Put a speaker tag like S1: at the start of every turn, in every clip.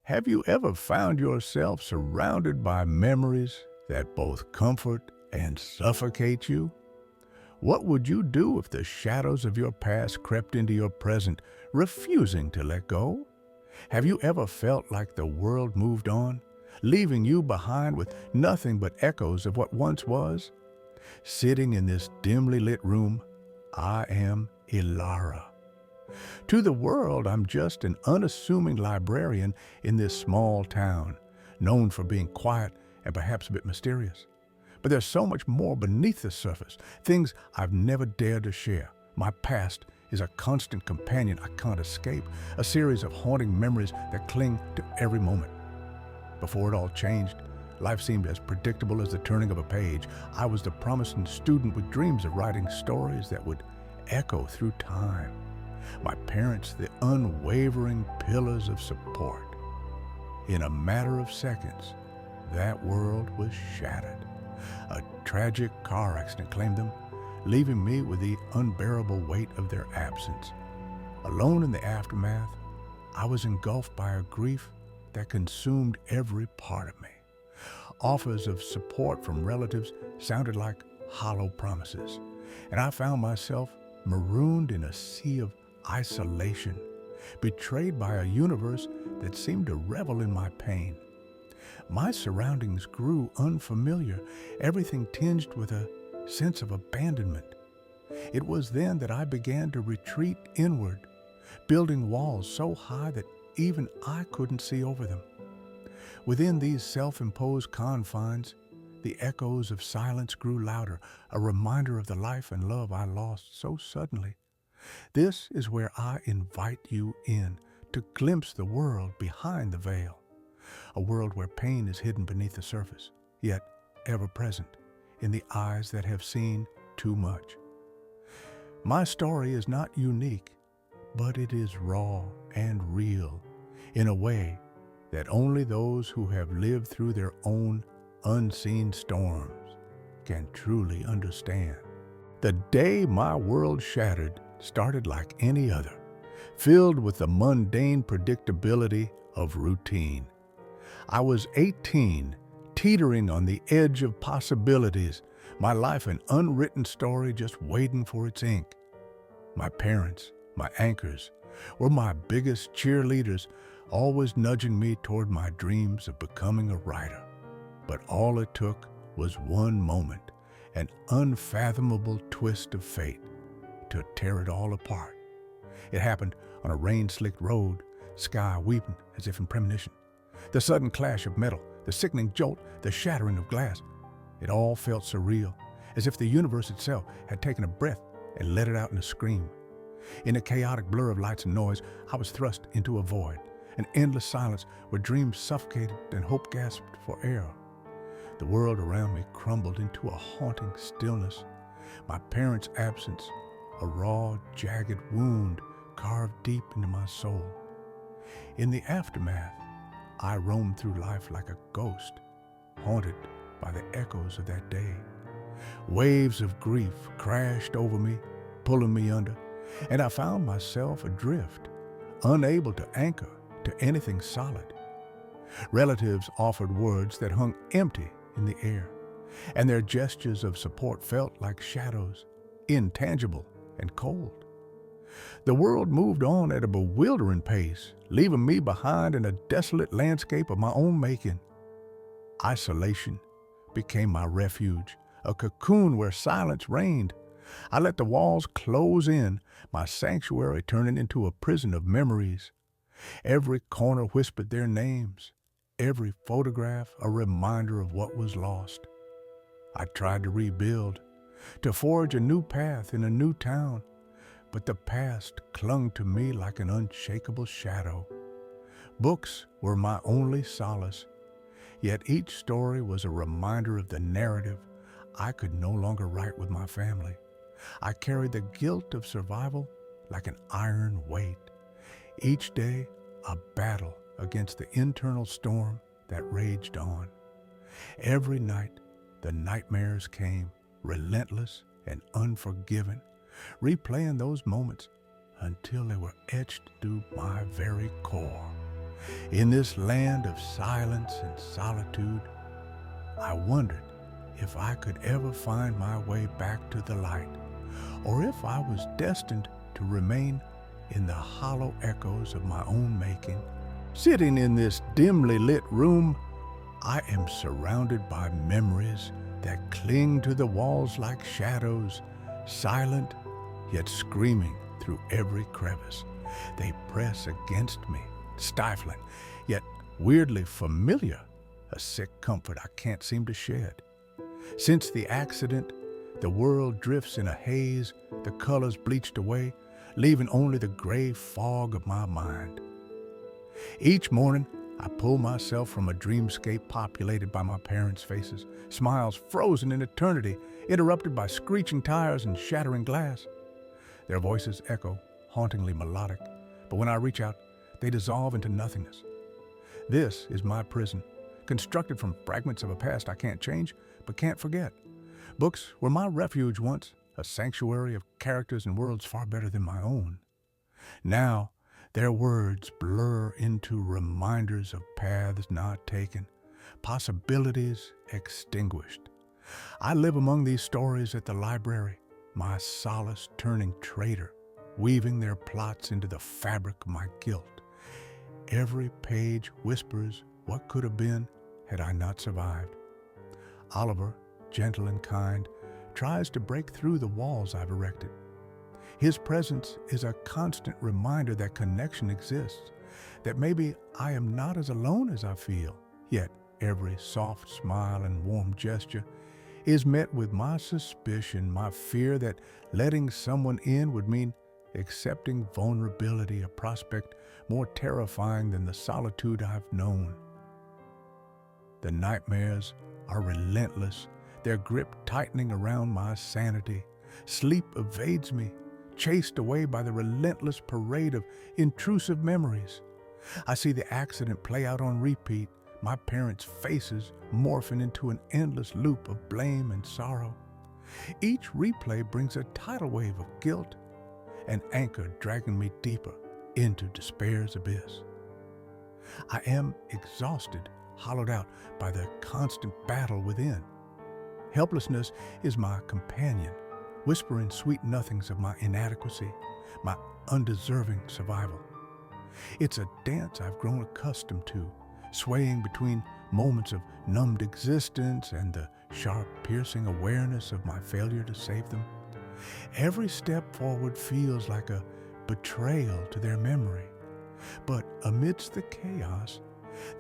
S1: Have you ever found yourself surrounded by memories that both comfort and suffocate you? What would you do if the shadows of your past crept into your present, refusing to let go? Have you ever felt like the world moved on, leaving you behind with nothing but echoes of what once was? Sitting in this dimly lit room, I am Elara. To the world, I'm just an unassuming librarian in this small town, known for being quiet and perhaps a bit mysterious. But there's so much more beneath the surface, things I've never dared to share. My past is a constant companion I can't escape, a series of haunting memories that cling to every moment. Before it all changed, life seemed as predictable as the turning of a page. I was the promising student with dreams of writing stories that would echo through time. My parents, the unwavering pillars of support. In a matter of seconds, that world was shattered. A tragic car accident claimed them, leaving me with the unbearable weight of their absence. Alone in the aftermath, I was engulfed by a grief that consumed every part of me. Offers of support from relatives sounded like hollow promises, and I found myself marooned in a sea of isolation, betrayed by a universe that seemed to revel in my pain. My surroundings grew unfamiliar, everything tinged with a sense of abandonment. It was then that I began to retreat inward, building walls so high that even I couldn't see over them. Within these self-imposed confines, the echoes of silence grew louder, a reminder of the life and love I lost so suddenly. This is where I invite you in to glimpse the world behind the veil, a world where pain is hidden beneath the surface, yet ever present in the eyes that have seen too much. My story is not unique, but it is raw and real in a way that only those who have lived through their own unseen storms can truly understand. The day my world shattered started like any other, filled with the mundane predictability of routine. I was 18, teetering on the edge of possibilities, my life an unwritten story just waiting for its ink. My parents, my anchors, were my biggest cheerleaders, always nudging me toward my dreams of becoming a writer. But all it took was one moment, an unfathomable twist of fate, to tear it all apart. It happened on a rain-slicked road, sky weeping as if in premonition. The sudden clash of metal, the sickening jolt, the shattering of glass. It all felt surreal, as if the universe itself had taken a breath and let it out in a scream. In a chaotic blur of lights and noise, I was thrust into a void, an endless silence where dreams suffocated and hope gasped for air. The world around me crumbled into a haunting stillness. My parents' absence, a raw, jagged wound carved deep into my soul. In the aftermath, I roamed through life like a ghost, haunted by the echoes of that day. Waves of grief crashed over me, pulling me under, and I found myself adrift, unable to anchor to anything solid. Relatives offered words that hung empty in the air, and their gestures of support felt like shadows, intangible and cold. The world moved on at a bewildering pace, leaving me behind in a desolate landscape of my own making. Isolation became my refuge, a cocoon where silence reigned. I let the walls close in, my sanctuary turning into a prison of memories. Every corner whispered their names, every photograph a reminder of what was lost. I tried to rebuild, to forge a new path in a new town, but the past clung to me like an unshakable shadow. Books were my only solace, yet each story was a reminder of the narrative I could no longer write with my family. I carried the guilt of survival like an iron weight. Each day, a battle against the internal storm that raged on. Every night, the nightmares came, relentless and unforgiving, replaying those moments until they were etched through my very core. In this land of silence and solitude, I wondered if I could ever find my way back to the light, or if I was destined to remain in the hollow echoes of my own making. Sitting in this dimly lit room, I am surrounded by memories that cling to the walls like shadows, silent yet screaming through every crevice. They press against me, stifling, yet weirdly familiar, a sick comfort I can't seem to shed. Since the accident, the world drifts in a haze, the colors bleached away, leaving only the gray fog of my mind. Each morning, I pull myself from a dreamscape populated by my parents' faces, smiles frozen in eternity, interrupted by screeching tires and shattering glass. Their voices echo, hauntingly melodic, but when I reach out, they dissolve into nothingness. This is my prison, constructed from fragments of a past I can't change, but can't forget. Books were my refuge once, a sanctuary of characters and worlds far better than my own. Now, their words blur into reminders of paths not taken, possibilities extinguished. I live among these stories at the library, my solace turning traitor, weaving their plots into the fabric of my guilt. Every page whispers what could have been had I not survived. Oliver, gentle and kind, tries to break through the walls I've erected. His presence is a constant reminder that connection exists, that maybe I am not as alone as I feel. Yet every soft smile and warm gesture is met with my suspicion, my fear that letting someone in would mean accepting vulnerability, a prospect more terrifying than the solitude I've known. The nightmares are relentless, their grip tightening around my sanity. Sleep evades me, chased away by the relentless parade of intrusive memories. I see the accident play out on repeat, my parents' faces morphing into an endless loop of blame and sorrow. Each replay brings a tidal wave of guilt, an anchor dragging me deeper into despair's abyss. I am exhausted, hollowed out by the constant battle within. Helplessness is my companion, whispering sweet nothings of my inadequacy, my undeserving survival. It's a dance I've grown accustomed to, swaying between moments of numbed existence and the sharp, piercing awareness of my failure to save them. Every step forward feels like a betrayal to their memory. But amidst the chaos,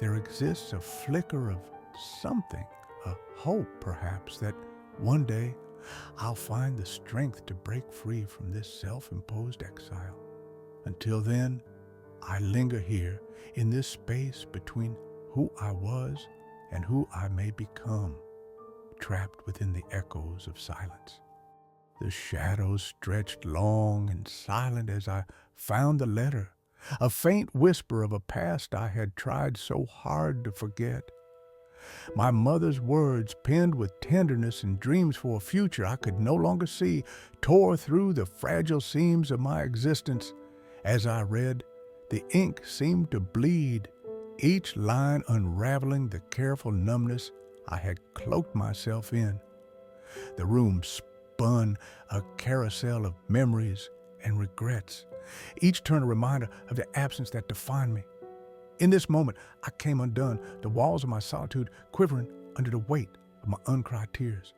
S1: there exists a flicker of something, a hope perhaps, that one day I'll find the strength to break free from this self-imposed exile. Until then, I linger here in this space between who I was and who I may become, trapped within the echoes of silence. The shadows stretched long and silent as I found the letter, a faint whisper of a past I had tried so hard to forget. My mother's words, penned with tenderness and dreams for a future I could no longer see, tore through the fragile seams of my existence. As I read, the ink seemed to bleed, each line unraveling the careful numbness I had cloaked myself in. The room spun a carousel of memories and regrets, each turn a reminder of the absence that defined me. In this moment, I came undone, the walls of my solitude quivering under the weight of my uncried tears.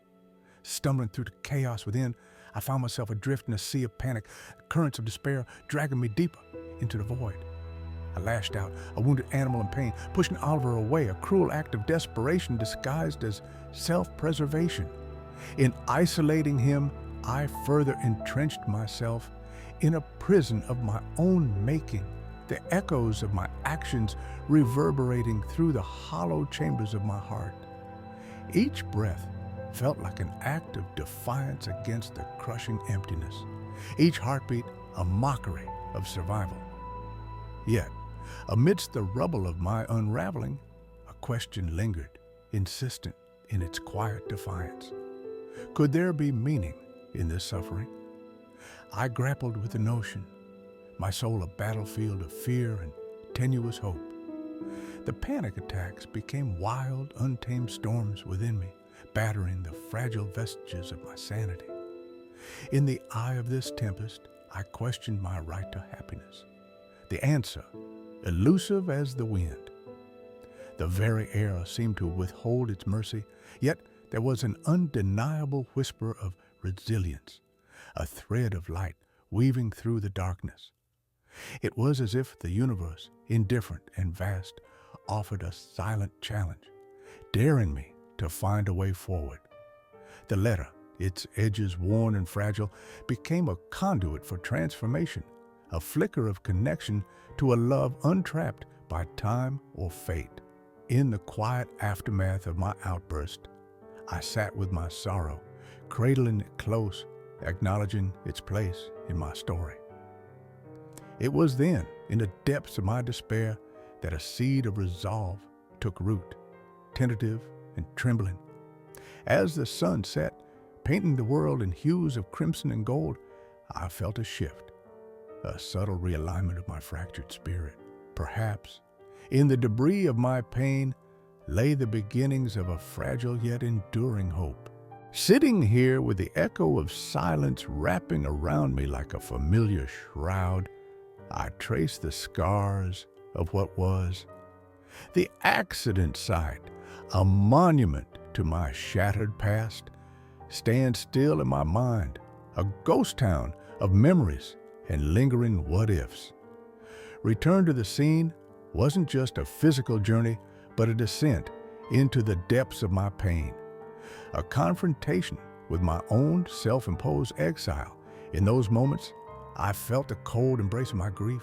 S1: Stumbling through the chaos within, I found myself adrift in a sea of panic, currents of despair dragging me deeper into the void. I lashed out, a wounded animal in pain, pushing Oliver away, a cruel act of desperation disguised as self-preservation. In isolating him, I further entrenched myself in a prison of my own making, the echoes of my actions reverberating through the hollow chambers of my heart. Each breath felt like an act of defiance against the crushing emptiness, each heartbeat a mockery of survival. Yet, amidst the rubble of my unraveling, a question lingered, insistent in its quiet defiance. Could there be meaning in this suffering? I grappled with the notion, my soul a battlefield of fear and tenuous hope. The panic attacks became wild, untamed storms within me, battering the fragile vestiges of my sanity. In the eye of this tempest, I questioned my right to happiness. The answer, elusive as the wind. The very air seemed to withhold its mercy, yet there was an undeniable whisper of resilience, a thread of light weaving through the darkness. It was as if the universe, indifferent and vast, offered a silent challenge, daring me to find a way forward. The letter, its edges worn and fragile, became a conduit for transformation, a flicker of connection to a love untrapped by time or fate. In the quiet aftermath of my outburst, I sat with my sorrow, cradling it close, acknowledging its place in my story. It was then, in the depths of my despair, that a seed of resolve took root, tentative and trembling. As the sun set, painting the world in hues of crimson and gold, I felt a shift, a subtle realignment of my fractured spirit. Perhaps, in the debris of my pain, lay the beginnings of a fragile yet enduring hope. Sitting here with the echo of silence wrapping around me like a familiar shroud, I trace the scars of what was. The accident site, a monument to my shattered past, stands still in my mind, a ghost town of memories and lingering what-ifs. Return to the scene wasn't just a physical journey, but a descent into the depths of my pain, a confrontation with my own self-imposed exile. In those moments, I felt the cold embrace of my grief,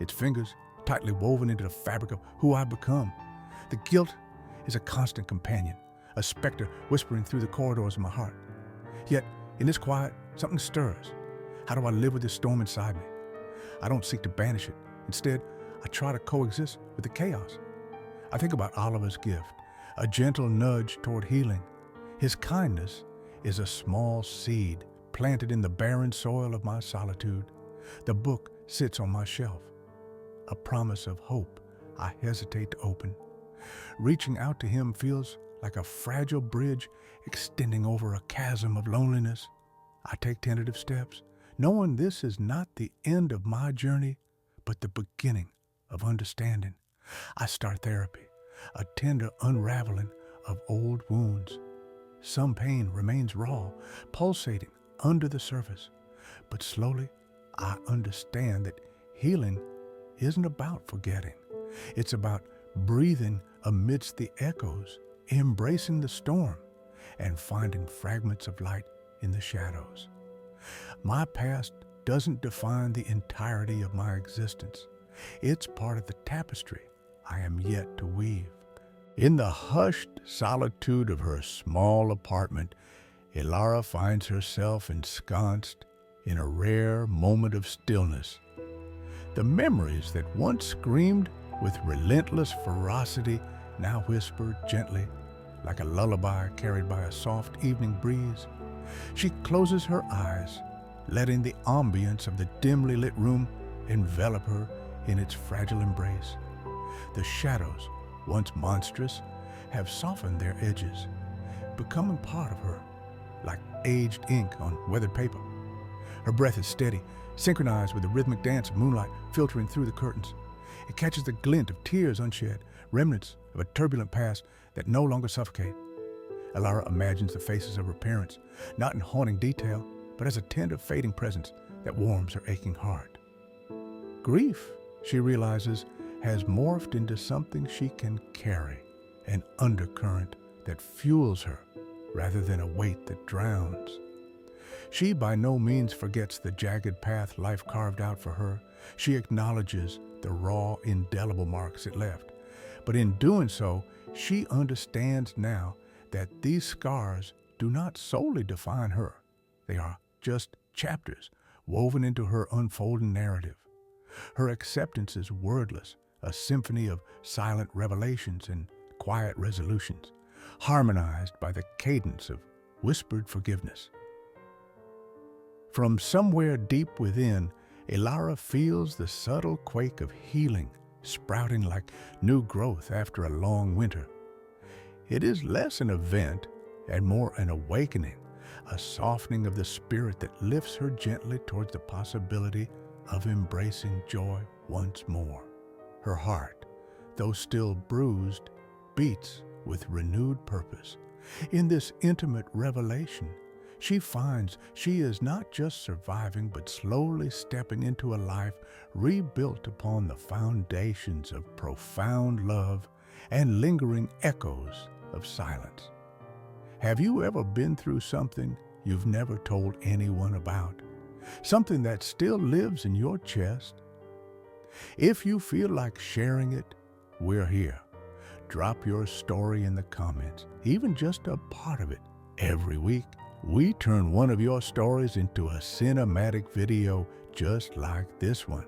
S1: its fingers tightly woven into the fabric of who I've become. The guilt is a constant companion, a specter whispering through the corridors of my heart. Yet, in this quiet, something stirs. How do I live with this storm inside me? I don't seek to banish it. Instead, I try to coexist with the chaos. I think about Oliver's gift, a gentle nudge toward healing. His kindness is a small seed planted in the barren soil of my solitude. The book sits on my shelf, a promise of hope I hesitate to open. Reaching out to him feels like a fragile bridge extending over a chasm of loneliness. I take tentative steps, knowing this is not the end of my journey, but the beginning of understanding. I start therapy, a tender unraveling of old wounds. Some pain remains raw, pulsating under the surface, but slowly I understand that healing isn't about forgetting. It's about breathing amidst the echoes, embracing the storm, and finding fragments of light in the shadows. My past doesn't define the entirety of my existence. It's part of the tapestry I am yet to weave. In the hushed solitude of her small apartment, Elara finds herself ensconced in a rare moment of stillness. The memories that once screamed with relentless ferocity now whisper gently, like a lullaby carried by a soft evening breeze. She closes her eyes, letting the ambience of the dimly lit room envelop her in its fragile embrace. The shadows, once monstrous, have softened their edges, becoming part of her, like aged ink on weathered paper. Her breath is steady, synchronized with the rhythmic dance of moonlight filtering through the curtains. It catches the glint of tears unshed, remnants of a turbulent past that no longer suffocate. Elara imagines the faces of her parents, not in haunting detail, but as a tender, fading presence that warms her aching heart. Grief, she realizes, has morphed into something she can carry, an undercurrent that fuels her rather than a weight that drowns. She by no means forgets the jagged path life carved out for her. She acknowledges the raw, indelible marks it left. But in doing so, she understands now that these scars do not solely define her. They are just chapters woven into her unfolding narrative. Her acceptance is wordless, a symphony of silent revelations and quiet resolutions, harmonized by the cadence of whispered forgiveness. From somewhere deep within, Elara feels the subtle quake of healing sprouting like new growth after a long winter. It is less an event and more an awakening, a softening of the spirit that lifts her gently towards the possibility of embracing joy once more. Her heart, though still bruised, beats with renewed purpose. In this intimate revelation, she finds she is not just surviving but slowly stepping into a life rebuilt upon the foundations of profound love and lingering echoes of silence. Have you ever been through something you've never told anyone about? Something that still lives in your chest? If you feel like sharing it, we're here. Drop your story in the comments, even just a part of it. Every week, we turn one of your stories into a cinematic video just like this one.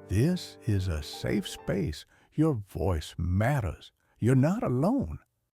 S1: This is a safe space. Your voice matters. You're not alone.